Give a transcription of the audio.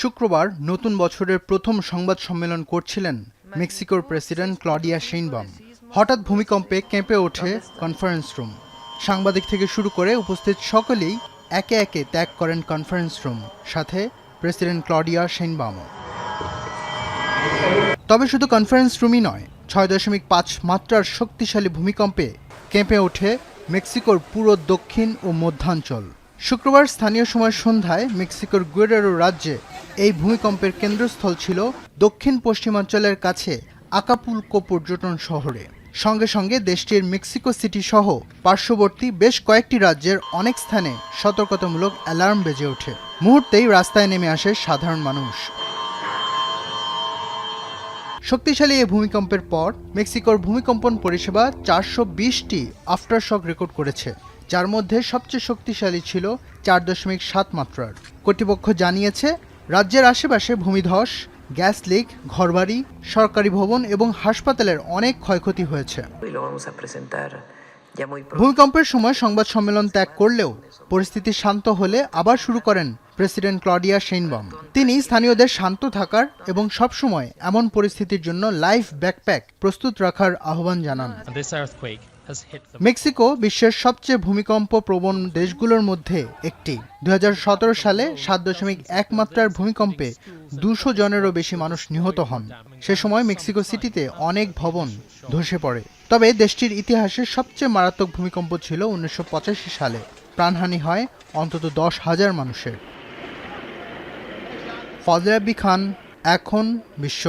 শুক্রবার নতুন বছরের প্রথম সংবাদ সম্মেলন করছিলেন মেক্সিকোর প্রেসিডেন্ট ক্লডিয়া শেইনবাম। হঠাৎ ভূমিকম্পে কেঁপে ওঠে কনফারেন্স রুম। সাংবাদিক থেকে শুরু করে উপস্থিত সকলেই একে একে ত্যাগ করেন কনফারেন্স রুম, সাথে প্রেসিডেন্ট ক্লডিয়া শেইনবামও। তবে শুধু কনফারেন্স রুমই নয়, 6.5 মাত্রার শক্তিশালী ভূমিকম্পে কেঁপে ওঠে মেক্সিকোর পুরো দক্ষিণ ও মধ্যাঞ্চল। শুক্রবার স্থানীয় সময় সন্ধ্যায় মেক্সিকোর গুয়েরেরো রাজ্যে এই ভূমিকম্পের কেন্দ্রস্থল ছিল দক্ষিণ পশ্চিমাঞ্চলের কাছে আকাপুলকো পর্যটন শহরে। সঙ্গে সঙ্গে দেশটির মেক্সিকো সিটি সহ পার্শ্ববর্তী বেশ কয়েকটি রাজ্যের অনেক স্থানে সতর্কতামূলক অ্যালার্ম বেজে ওঠে। মুহূর্তেই রাস্তায় নেমে আসে সাধারণ মানুষ। শক্তিশালী এই ভূমিকম্পের পর মেক্সিকোর ভূমিকম্পন পরিষেবা 420টি আফটারশক রেকর্ড করেছে, যার মধ্যে সবচেয়ে শক্তিশালী ছিল 4.7 মাত্রার। কর্তৃপক্ষ জানিয়েছে, রাজ্যের আশেপাশে ভূমিধস, গ্যাস লিক, ঘরবাড়ি, সরকারি ভবন এবং হাসপাতালের অনেক ক্ষয়ক্ষতি হয়েছে। ভূমিকম্পের সময় সংবাদ সম্মেলন ত্যাগ করলেও পরিস্থিতি শান্ত হলে আবার শুরু করেন প্রেসিডেন্ট ক্লডিয়া শেইনবাম। তিনি স্থানীয়দের শান্ত থাকার এবং সবসময় এমন পরিস্থিতির জন্য লাইফ ব্যাকপ্যাক প্রস্তুত রাখার আহ্বান জানান। মেক্সিকো বিশ্বের সবচেয়ে ভূমিকম্প প্রবণ দেশগুলোর মধ্যে একটি। 2017 সালে 7.1 মাত্রার ভূমিকম্পে 200 জনেরও বেশি মানুষ নিহত হন। সে সময় মেক্সিকো সিটিতে অনেক ভবন ধসে পড়ে। তবে দেশটির ইতিহাসে সবচেয়ে মারাত্মক ভূমিকম্প ছিল 1985 সালে। প্রাণহানি হয় অন্তত 10,000 মানুষের। ফজলে রাব্বি খান, এখন বিশ্ব।